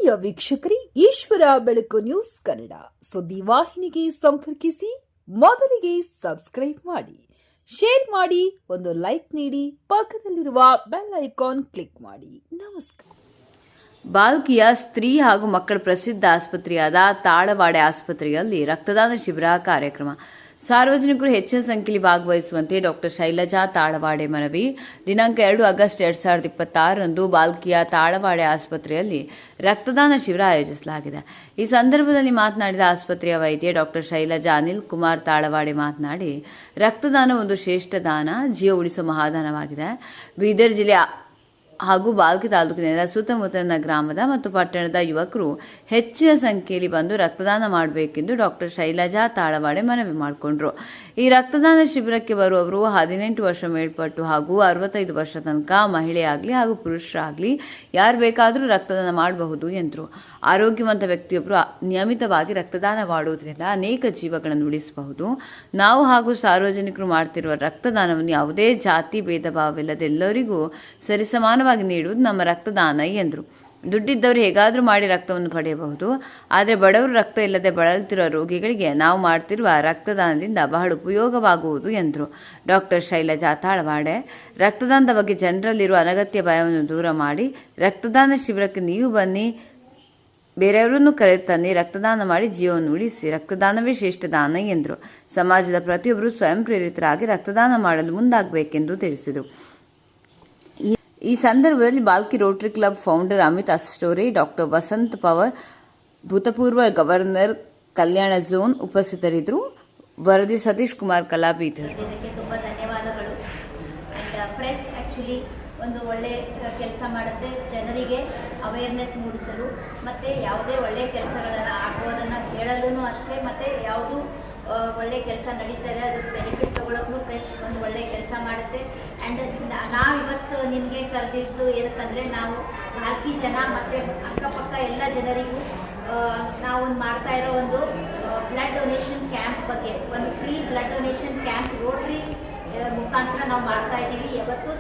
ಪ್ರಿಯ ವೀಕ್ಷಕರೇ, ಈಶ್ವರ ಬೆಳಕು ನ್ಯೂಸ್ ಕನ್ನಡ ಸುದ್ದಿ ವಾಹಿನಿಗೆ ಸಂಪರ್ಕಿಸಿ. ಮೊದಲಿಗೆ ಸಬ್ಸ್ಕ್ರೈಬ್ ಮಾಡಿ, ಶೇರ್ ಮಾಡಿ, ಒಂದು ಲೈಕ್ ನೀಡಿ, ಪಕ್ಕದಲ್ಲಿರುವ ಬೆಲ್ ಐಕಾನ್ ಕ್ಲಿಕ್ ಮಾಡಿ. ನಮಸ್ಕಾರ. ಬಾಲ್ಕಿಯ ಸ್ತ್ರೀ ಹಾಗೂ ಮಕ್ಕಳ ಪ್ರಸಿದ್ಧ ಆಸ್ಪತ್ರೆಯಾದ ತಾಳವಾಡೆ ಆಸ್ಪತ್ರೆಯಲ್ಲಿ ರಕ್ತದಾನ ಶಿಬಿರ ಕಾರ್ಯಕ್ರಮ. ಸಾರ್ವಜನಿಕರು ಹೆಚ್ಚಿನ ಸಂಖ್ಯೆಯಲ್ಲಿ ಭಾಗವಹಿಸುವಂತೆ ಡಾಕ್ಟರ್ ಶೈಲಜಾ ತಾಳವಾಡೆ ಮನವಿ. ದಿನಾಂಕ 2 ಆಗಸ್ಟ್ 2026ರಂದು ಬಾಲ್ಕಿಯ ತಾಳವಾಡೆ ಆಸ್ಪತ್ರೆಯಲ್ಲಿ ರಕ್ತದಾನ ಶಿಬಿರ ಆಯೋಜಿಸಲಾಗಿದೆ. ಈ ಸಂದರ್ಭದಲ್ಲಿ ಮಾತನಾಡಿದ ಆಸ್ಪತ್ರೆಯ ವೈದ್ಯೆ ಡಾಕ್ಟರ್ ಶೈಲಜಾ ಅನಿಲ್ ಕುಮಾರ್ ತಾಳವಾಡೆ ಮಾತನಾಡಿ, ರಕ್ತದಾನ ಒಂದು ಶ್ರೇಷ್ಠ ದಾನ, ಜೀವ ಉಳಿಸುವ ಮಹಾದಾನವಾಗಿದೆ. ಬೀದರ್ ಜಿಲ್ಲೆ ಹಾಗೂ ಬಾಲ್ಕಿ ತಾಲೂಕಿನ ಸುತ್ತಮುತ್ತಲಿನ ಗ್ರಾಮದ ಮತ್ತು ಪಟ್ಟಣದ ಯುವಕರು ಹೆಚ್ಚಿನ ಸಂಖ್ಯೆಯಲ್ಲಿ ಬಂದು ರಕ್ತದಾನ ಮಾಡಬೇಕೆಂದು ಡಾಕ್ಟರ್ ಶೈಲಜಾ ತಾಳವಾಡೆ ಮನವಿ ಮಾಡಿಕೊಂಡರು. ಈ ರಕ್ತದಾನ ಶಿಬಿರಕ್ಕೆ ಬರುವವರು 18 ವರ್ಷ ಮೇಲ್ಪಟ್ಟು ಹಾಗೂ 65 ವರ್ಷ ತನಕ ಮಹಿಳೆಯಾಗಲಿ ಹಾಗೂ ಪುರುಷರಾಗಲಿ ಯಾರು ಬೇಕಾದರೂ ರಕ್ತದಾನ ಮಾಡಬಹುದು ಎಂದರು. ಆರೋಗ್ಯವಂತ ವ್ಯಕ್ತಿಯೊಬ್ಬರು ನಿಯಮಿತವಾಗಿ ರಕ್ತದಾನ ಮಾಡುವುದರಿಂದ ಅನೇಕ ಜೀವಗಳನ್ನು ಉಳಿಸಬಹುದು. ನಾವು ಹಾಗೂ ಸಾರ್ವಜನಿಕರು ಮಾಡ್ತಿರುವ ರಕ್ತದಾನವನ್ನು ಯಾವುದೇ ಜಾತಿ ಭೇದ ಭಾವವಿಲ್ಲದೆ ಎಲ್ಲರಿಗೂ ಸರಿಸಮಾನವಾಗಿ ನೀಡುವುದು ನಮ್ಮ ರಕ್ತದಾನ ಎಂದರು. ದುಡ್ಡಿದ್ದವರು ಹೇಗಾದರೂ ಮಾಡಿ ರಕ್ತವನ್ನು ಪಡೆಯಬಹುದು, ಆದರೆ ಬಡವರು ರಕ್ತ ಇಲ್ಲದೆ ಬಳಲುತ್ತಿರುವ ರೋಗಿಗಳಿಗೆ ನಾವು ಮಾಡ್ತಿರುವ ರಕ್ತದಾನದಿಂದ ಬಹಳ ಉಪಯೋಗವಾಗುವುದು ಎಂದರು. ಡಾಕ್ಟರ್ ಶೈಲಜಾ ತಾಳವಾಡೆ ರಕ್ತದಾನದ ಬಗ್ಗೆ ಜನರಲ್ಲಿರುವ ಅನಗತ್ಯ ಭಯವನ್ನು ದೂರ ಮಾಡಿ ರಕ್ತದಾನ ಶಿಬಿರಕ್ಕೆ ನೀವು ಬನ್ನಿ, ಬೇರೆಯವರನ್ನು ಕರೆತನ್ನಿ, ರಕ್ತದಾನ ಮಾಡಿ ಜೀವವನ್ನು ಉಳಿಸಿ, ರಕ್ತದಾನವೇ ಶ್ರೇಷ್ಠ ದಾನ ಎಂದರು. ಸಮಾಜದ ಪ್ರತಿಯೊಬ್ಬರು ಸ್ವಯಂ ಪ್ರೇರಿತರಾಗಿ ರಕ್ತದಾನ ಮಾಡಲು ಮುಂದಾಗಬೇಕೆಂದು ತಿಳಿಸಿದರು. ಈ ಸಂದರ್ಭದಲ್ಲಿ Balki rotary club founder Amit Astore, doctor Vasant Pawar, ಭೂತಪೂರ್ವ ಗವರ್ನರ್ ಕಲ್ಯಾಣ ಝೋನ್ ಉಪಸ್ಥಿತರಿದ್ದರು. ವರದಿ ಸತೀಶ್ ಕುಮಾರ್ ಕಲಾಬೀದರ್. ತುಂಬ ಧನ್ಯವಾದಗಳು. ಪ್ರೆಸ್ ಆ್ಯಕ್ಚುಲಿ ಒಂದು ಒಳ್ಳೆ ಕೆಲಸ ಮಾಡುತ್ತೆ, ಜನರಿಗೆ ಅವೇರ್ನೆಸ್ ಮೂಡಿಸಲು ಮತ್ತು ಯಾವುದೇ ಒಳ್ಳೆಯ ಕೆಲಸಗಳನ್ನು ಆಗೋದನ್ನು ಹೇಳಲು ಅಷ್ಟೇ, ಮತ್ತು ಯಾವುದು ಒಳ್ಳೆ ಕೆಲಸ ನಡೀತಾ ಇದೆ ಅದಕ್ಕೆ ಬೆನಿಫಿಟ್ ತೊಗೊಳಕ್ಕೂ ಪ್ರೆಸ್ ಒಂದು ಒಳ್ಳೆಯ ಕೆಲಸ ಮಾಡುತ್ತೆ. ಆ್ಯಂಡ್ ನಾವಿವತ್ತು ನಿಮಗೆ ಕರೆದಿದ್ದು ಏನಕ್ಕಂದರೆ, ನಾವು ಬಾಲ್ಕಿ ಜನ ಮತ್ತು ಅಕ್ಕಪಕ್ಕ ಎಲ್ಲ ಜನರಿಗೂ ನಾವೊಂದು ಮಾಡ್ತಾ ಇರೋ ಒಂದು ಬ್ಲಡ್ ಡೊನೇಷನ್ ಕ್ಯಾಂಪ್ ಬಗ್ಗೆ, ಒಂದು free blood donation camp rotary ಮುಖಾಂತರ ನಾವು ಮಾಡ್ತಾ ಇದ್ದೀವಿ. ಯಾವತ್ತು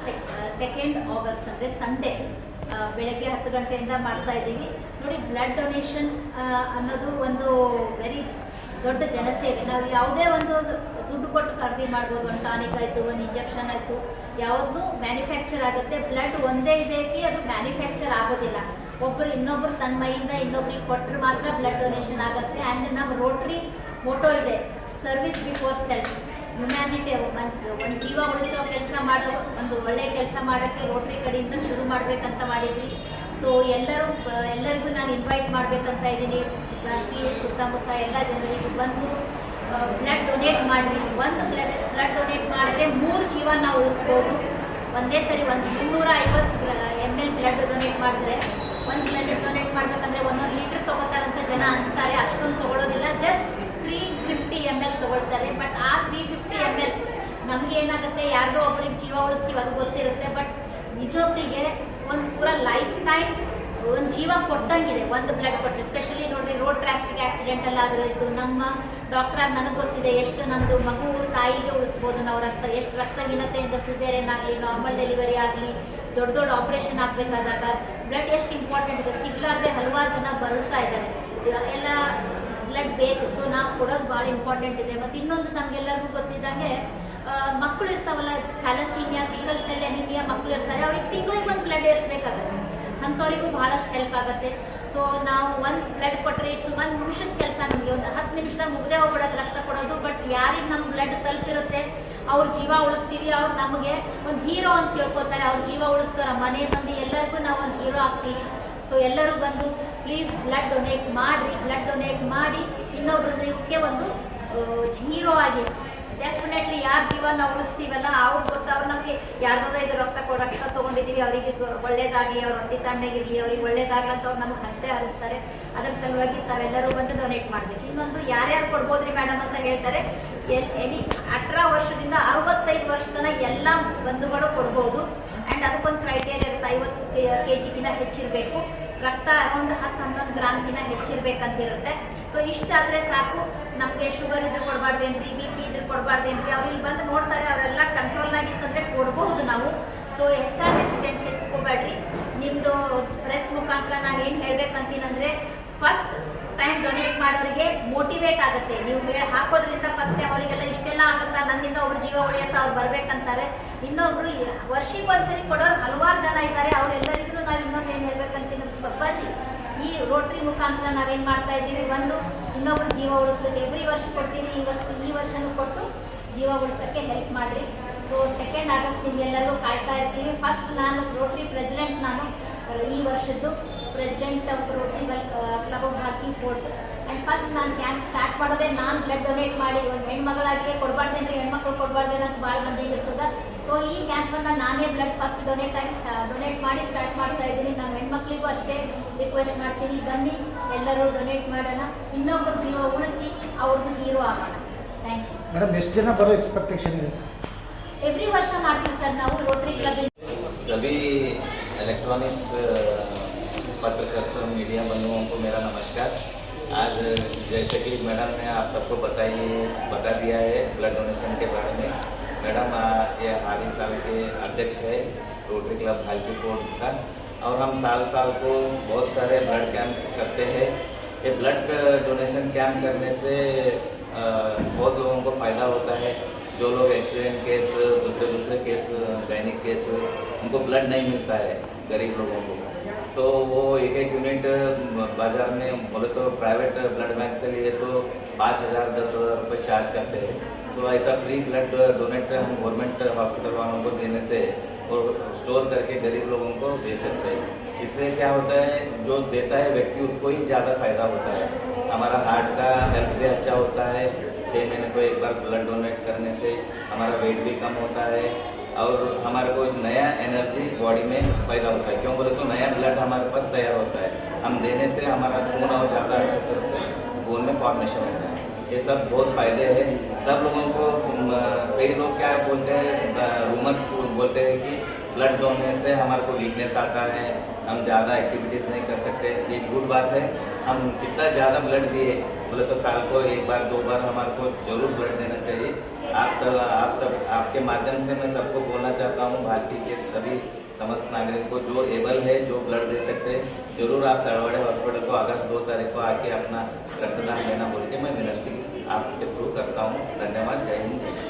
2 ಆಗಸ್ಟ್ ಅಂದರೆ ಸಂಡೇ ಬೆಳಗ್ಗೆ 10 ಗಂಟೆಯಿಂದ ಮಾಡ್ತಾ ಇದ್ದೀವಿ. ನೋಡಿ, ಬ್ಲಡ್ ಡೊನೇಷನ್ ಅನ್ನೋದು ಒಂದು ವೆರಿ ದೊಡ್ಡ ಜನಸೇವೆ. ನಾವು ಯಾವುದೇ ಒಂದು ದುಡ್ಡು ಕೊಟ್ಟು ಖರೀದಿ ಮಾಡ್ಬೋದು. ಒಂದು ಟಾನಿಕ್ ಆಯಿತು, ಒಂದು ಇಂಜೆಕ್ಷನ್ ಆಯಿತು, ಯಾವುದು ಮ್ಯಾನುಫ್ಯಾಕ್ಚರ್ ಆಗುತ್ತೆ. ಬ್ಲಡ್ ಒಂದೇ ಇದಕ್ಕೆ ಅದು ಮ್ಯಾನುಫ್ಯಾಕ್ಚರ್ ಆಗೋದಿಲ್ಲ. ಒಬ್ಬರು ಇನ್ನೊಬ್ಬರು ತನ್ನ ಮೈಯಿಂದ ಇನ್ನೊಬ್ರಿಗೆ ಕೊಟ್ಟರೆ ಮಾತ್ರ ಬ್ಲಡ್ ಡೊನೇಷನ್ ಆಗುತ್ತೆ. ಆ್ಯಂಡ್ ನಮ್ಮ ರೋಟ್ರಿ ಮೋಟೋ ಇದೆ, ಸರ್ವಿಸ್ ಬಿಫೋರ್ ಸೆಲ್ಫ್, ಹ್ಯುಮ್ಯಾನಿಟಿ. ಒಂದು ಜೀವ ಉಳಿಸೋ ಕೆಲಸ ಮಾಡೋ, ಒಂದು ಒಳ್ಳೆಯ ಕೆಲಸ ಮಾಡೋಕ್ಕೆ ರೋಟ್ರಿ ಕಡೆಯಿಂದ ಶುರು ಮಾಡಬೇಕಂತ ಮಾಡಿದ್ವಿ. ಸೊ ಎಲ್ಲರಿಗೂ ನಾನು ಇನ್ವೈಟ್ ಮಾಡಬೇಕಂತ ಇದ್ದೀನಿ. ಬಾಕಿ ಸುತ್ತಮುತ್ತ ಎಲ್ಲ ಜನರಿಗೂ ಬಂದು ಬ್ಲಡ್ ಡೊನೇಟ್ ಮಾಡಿರಿ. ಒಂದು ಬ್ಲಡ್ ಡೊನೇಟ್ ಮಾಡಿದ್ರೆ 3 ಜೀವ ನಾವು ಉಳಿಸ್ಬೋದು. ಒಂದೇ ಸರಿ 350 ml ಬ್ಲಡ್ ಡೊನೇಟ್ ಮಾಡಿದ್ರೆ, ಒಂದು ಬ್ಲಡ್ ಡೊನೇಟ್ ಮಾಡಬೇಕಂದ್ರೆ 1 ಲೀಟ್ರ್ ತೊಗೋತಾರಂತ ಜನ ಅನ್ಸ್ತಾರೆ. ಅಷ್ಟೊಂದು ತೊಗೊಳೋದಿಲ್ಲ, ಜಸ್ಟ್ 350 ml ತೊಗೊಳ್ತಾರೆ. ಬಟ್ ಆ 350 ml ನಮಗೆ ಏನಾಗುತ್ತೆ, ಯಾರಿಗೋ ಒಬ್ಬರಿಗೆ ಜೀವ ಉಳಿಸ್ತೀವಿ ಅದು ಗೊತ್ತಿರುತ್ತೆ, ಬಟ್ ಇನ್ನೊಬ್ಬರಿಗೆ ಒಂದು ಪೂರ ಲೈಫ್ ಟೈಮ್ ಒಂದು ಜೀವ ಕೊಟ್ಟಂಗಿದೆ ಒಂದು ಬ್ಲಡ್ ಕೊಟ್ಟರೆ. ಸ್ಪೆಷಲಿ ನೋಡಿರಿ, ರೋಡ್ ಟ್ರಾಫಿಕ್ ಆಕ್ಸಿಡೆಂಟಲ್ಲಿ ಆದರೂ ಇತ್ತು, ನಮ್ಮ ಡಾಕ್ಟ್ರಾಗಿ ನನಗೆ ಗೊತ್ತಿದೆ ಎಷ್ಟು ನಮ್ಮದು ಮಗು ತಾಯಿಗೆ ಉಳಿಸ್ಬೋದು ನಾವು ರಕ್ತ, ಎಷ್ಟು ರಕ್ತಹೀನತೆಯಿಂದ ಸಿಸೇರಿಯನ್ ಆಗಲಿ, ನಾರ್ಮಲ್ ಡೆಲಿವರಿ ಆಗಲಿ, ದೊಡ್ಡ ದೊಡ್ಡ ಆಪ್ರೇಷನ್ ಆಗಬೇಕಾದಾಗ ಬ್ಲಡ್ ಎಷ್ಟು ಇಂಪಾರ್ಟೆಂಟ್ ಇದೆ. ಸಿಗ್ಲಾರ್ದೆ ಹಲವಾರು ಜನ ಬರುತ್ತಾ ಇದ್ದಾರೆ, ಎಲ್ಲ ಬ್ಲಡ್ ಬೇಕು. ಸೊ ನಾವು ಕೊಡೋದು ಭಾಳ ಇಂಪಾರ್ಟೆಂಟ್ ಇದೆ. ಮತ್ತು ಇನ್ನೊಂದು ನಮಗೆಲ್ಲರಿಗೂ ಗೊತ್ತಿದ್ದಂಗೆ, ಮಕ್ಕಳು ಇರ್ತಾವಲ್ಲ, ಥ್ಯಾಲಸೀಮಿಯಾ, ಸಿಕಲ್ ಸೆಲ್ ಎನಿಮಿಯಾ ಮಕ್ಕಳು ಇರ್ತಾರೆ, ಅವ್ರಿಗೆ ತಿಂಗಳಿಗೆ ಒಂದು ಬ್ಲಡ್ ಏರಿಸಬೇಕಾಗತ್ತೆ. ಅಂಥವರಿಗೂ ಭಾಳಷ್ಟು ಹೆಲ್ಪ್ ಆಗುತ್ತೆ. ಸೊ ನಾವು ಒಂದು ಬ್ಲಡ್ ಕೊಟ್ಟರೆ ಇಟ್ಸ್ 1 ನಿಮಿಷದ ಕೆಲಸ, ನಮಗೆ ಒಂದು 10 ನಿಮಿಷದಾಗ ಮುಗ್ದೇ ಹೋಗ್ಬಿಡೋದು ರಕ್ತ ಕೊಡೋದು. ಬಟ್ ಯಾರಿಗೆ ನಮ್ಮ ಬ್ಲಡ್ ತಲುಪಿರುತ್ತೆ ಅವ್ರ ಜೀವ ಉಳಿಸ್ತೀವಿ, ಅವ್ರು ನಮಗೆ ಒಂದು ಹೀರೋ ಅಂತ ತಿಳ್ಕೊತಾರೆ. ಅವ್ರ ಜೀವ ಉಳಿಸ್ತಾರೆ, ಮನೆ ಮಂದಿ ಎಲ್ಲರಿಗೂ ನಾವು ಒಂದು ಹೀರೋ ಆಗ್ತೀವಿ. ಸೊ ಎಲ್ಲರೂ ಬಂದು ಪ್ಲೀಸ್ ಬ್ಲಡ್ ಡೊನೇಟ್ ಮಾಡಿರಿ. ಬ್ಲಡ್ ಡೊನೇಟ್ ಮಾಡಿ ಇನ್ನೊಬ್ಬರ ಜೀವಕ್ಕೆ ಒಂದು ಹೀರೋ ಆಗಿ, ಡೆಫಿನೆಟ್ಲಿ ಯಾರ ಜೀವ ನಾವು ಉಳಿಸ್ತೀವಲ್ಲ ಅವ್ರಿಗೆ ಗೊತ್ತು. ಅವ್ರು ನಮಗೆ ಯಾರ್ದಾದ ಇದು ರಕ್ತ ತೊಗೊಂಡಿದ್ದೀವಿ, ಅವರಿಗೆ ಒಳ್ಳೇದಾಗಲಿ, ಅವ್ರ ಹೊಟ್ಟೆ ತಣ್ಣಗಿರಲಿ, ಅವ್ರಿಗೆ ಒಳ್ಳೇದಾಗಲಿ ಅಂತ ಅವ್ರು ನಮಗೆ ಹಸೆ ಹರಿಸ್ತಾರೆ. ಅದರ ಸಲುವಾಗಿ ತಾವೆಲ್ಲರೂ ಬಂದು ಡೊನೇಟ್ ಮಾಡಬೇಕು. ಇನ್ನೊಂದು, ಯಾರ್ಯಾರು ಕೊಡ್ಬೋದ್ರಿ ಮೇಡಮ್ ಅಂತ ಹೇಳ್ತಾರೆ. 18 ವರ್ಷದಿಂದ 65 ವರ್ಷ ತನಕ ಎಲ್ಲ ಬಂಧುಗಳು ಕೊಡ್ಬೋದು. ಆ್ಯಂಡ್ ಅದಕ್ಕೊಂದು ಕ್ರೈಟೇರಿಯಾ ಇರುತ್ತೆ, 50 kgಗಿನ ಹೆಚ್ಚಿರಬೇಕು, ರಕ್ತ ಅರೌಂಡ್ 10-11 ಗ್ರಾಮ್ಗಿನ ಹೆಚ್ಚಿರ್ಬೇಕಂತಿರುತ್ತೆ. ಸೊ ಇಷ್ಟಾದರೆ ಸಾಕು. ನಮಗೆ ಶುಗರ್ ಇದ್ರೆ ಕೊಡಬಾರ್ದೇನ್ರಿ, BP ಇದ್ರೆ ಕೊಡಬಾರ್ದೇನ್ರಿ, ಅವ್ರು ಇಲ್ಲಿ ಬಂದು ನೋಡ್ತಾರೆ, ಅವರೆಲ್ಲ ಕಂಟ್ರೋಲ್ನಾಗಿತ್ತಂದರೆ ಕೊಡ್ಬೋದು ನಾವು. ಸೊ ಹೆಚ್ಚು ಟೆನ್ಷನ್ ತಗೋಬೇಡ್ರಿ. ನಿಮ್ಮದು ಪ್ರೆಸ್ ಮುಖಾಂತರ ನಾನು ಏನು ಹೇಳ್ಬೇಕಂತೀನಂದರೆ, ಫಸ್ಟ್ ಟೈಮ್ ಡೊನೇಟ್ ಮಾಡೋರಿಗೆ ಮೋಟಿವೇಟ್ ಆಗುತ್ತೆ. ನೀವು ಹಾಕೋದ್ರಿಂದ ಫಸ್ಟ್ ಟೈಮ್ ಅವರಿಗೆಲ್ಲ ಇಷ್ಟೆಲ್ಲ ಆಗುತ್ತಾ, ನನ್ನಿಂದ ಒಬ್ರು ಜೀವ ಉಳಿಯುತ್ತಾ, ಅವ್ರು ಬರ್ಬೇಕಂತಾರೆ. ಇನ್ನೊಬ್ರು ವರ್ಷಕ್ಕೊಂದ್ಸರಿ ಕೊಡೋರು ಹಲವಾರು ಜನ ಇದ್ದಾರೆ. ಅವರೆಲ್ಲರಿಗೂ ನಾವು ಇನ್ನೊಂದು ಏನು ಹೇಳ್ಬೇಕಂತೀನಿ, ಬನ್ನಿ ಈ ರೋಟ್ರಿ ಮುಖಾಂತರ ನಾವೇನು ಮಾಡ್ತಾ ಇದ್ದೀವಿ, ಒಂದು ಇನ್ನೊಬ್ರು ಜೀವ ಉಳಿಸ್ಲಿಕ್ಕೆ ಎವ್ರಿ ವರ್ಷ ಕೊಡ್ತೀನಿ. ಇವತ್ತು ಈ ವರ್ಷನೂ ಕೊಟ್ಟು ಜೀವ ಉಳಿಸೋಕ್ಕೆ ಹೆಲ್ಪ್ ಮಾಡಿರಿ. ಸೊ 2 ಆಗಸ್ಟ್ ನಿಮಗೆಲ್ಲರಿಗೂ ಕಾಯ್ತಾ ಇರ್ತೀವಿ. ಫಸ್ಟ್ ನಾನು ರೋಟ್ರಿ ಪ್ರೆಸಿಡೆಂಟ್, ನಾನು ಈ ವರ್ಷದ್ದು president of Rotary club of Bharati fort. And first ನಾನು ಕ್ಯಾಂಪ್ ಸ್ಟಾರ್ಟ್ ಮಾಡೋದೇ ನಾನು ಬ್ಲಡ್ ಡೊನೇಟ್ ಮಾಡಿ. ಒಂದು ಹೆಣ್ಮಗಳಾಗಿ ಕೊಡಬಾರ್ದೇನ್ರಿ, ಹೆಣ್ಮಕ್ಳು ಕೊಡಬಾರ್ದೇನೋ ಅಂತ ಭಾಳ ಮಂದಿಗೆ ಇರ್ತದೆ. ಸೊ ಈ ಕ್ಯಾಂಪನ್ನು ನಾನೇ ಬ್ಲಡ್ ಫಸ್ಟ್ ಡೊನೇಟ್ ಮಾಡಿ ಸ್ಟಾರ್ಟ್ ಮಾಡ್ತಾ ಇದ್ದೀನಿ. ನಮ್ಮ ಹೆಣ್ಮಕ್ಳಿಗೂ ಅಷ್ಟೇ ರಿಕ್ವೆಸ್ಟ್ ಮಾಡ್ತೀನಿ, ಬನ್ನಿ ಎಲ್ಲರೂ ಡೊನೇಟ್ ಮಾಡೋಣ, ಇನ್ನೊಬ್ಬರು ಜೀವ ಉಳಿಸಿ ಅವ್ರದ್ದು ಹೀರೋ ಆಗೋಣ. Thank you madam. ಎಷ್ಟು ಜನ ಬರೋ ಎಕ್ಸ್ಪೆಕ್ಟೇಷನ್ ಇದೆ? ಎವ್ರಿ ವರ್ಷ ಮಾಡ್ತೀವಿ ಸರ್ ನಾವು ರೋಟರಿ ಕ್ಲಬ್. सभी इलेक्ट्रॉनिक्स पत्रकर्ता मीडिया बंधुओं को मेरा नमस्कार। आज जैसे कि मैडम ने आप सबको बता दिया है ब्लड डोनेशन के बारे में। मैडम ये हाल साल के अध्यक्ष है रोटरी क्लब भालकी फोर्ट का, और हम साल को बहुत सारे ब्लड कैंप्स करते हैं। ये ब्लड डोनेशन कैंप करने से बहुत लोगों को फ़ायदा होता है। जो लोग एक्सीडेंट केस, दूसरे केस, दैनिक केस, उनको ब्लड नहीं मिलता है गरीब लोगों को, तो वो एक यूनिट बाज़ार में बोले तो प्राइवेट ब्लड बैंक से लिए तो 5,000 10,000 रुपये चार्ज करते हैं। तो ऐसा फ्री ब्लड डोनेट हम गवर्नमेंट हॉस्पिटल वालों को देने से और स्टोर करके गरीब लोगों को दे सकते हैं। इससे क्या होता है, जो देता है व्यक्ति उसको ही ज़्यादा फ़ायदा होता है। हमारा हार्ट का हेल्थ भी अच्छा होता है। 6 महीने को एक बार ब्लड डोनेट करने से हमारा वेट भी कम होता है और हमारे को नया एनर्जी बॉडी में पैदा होता है। क्यों बोले तो नया ब्लड हमारे पास तैयार होता है। हम देने से हमारा खून और ज़्यादा अच्छी तरह से बोन में फॉर्मेशन होता है। ये सब बहुत फ़ायदे हैं सब लोगों को। कई लोग क्या बोलते हैं, रूमर्स बोलते हैं कि ब्लड डोने से हमारे को वीकनेस आता है, हम ज़्यादा एक्टिविटीज़ नहीं कर सकते। ये झूठ बात है। हम कितना ज़्यादा ब्लड दिए बोले तो साल को 1 बार 2 बार हमारे को जरूर ब्लड देना चाहिए। आप सब आपके माध्यम से मैं सबको बोलना चाहता हूँ, भारतीय के सभी समस्त नागरिक को जो एबल है, जो ब्लड दे सकते हैं, जरूर आप तलवाड़े हॉस्पिटल को अगस्त 2 तारीख को आके अपना रक्तदान देना बोल के मैं विनती आपके थ्रू करता हूँ। धन्यवाद। जय हिंद, जय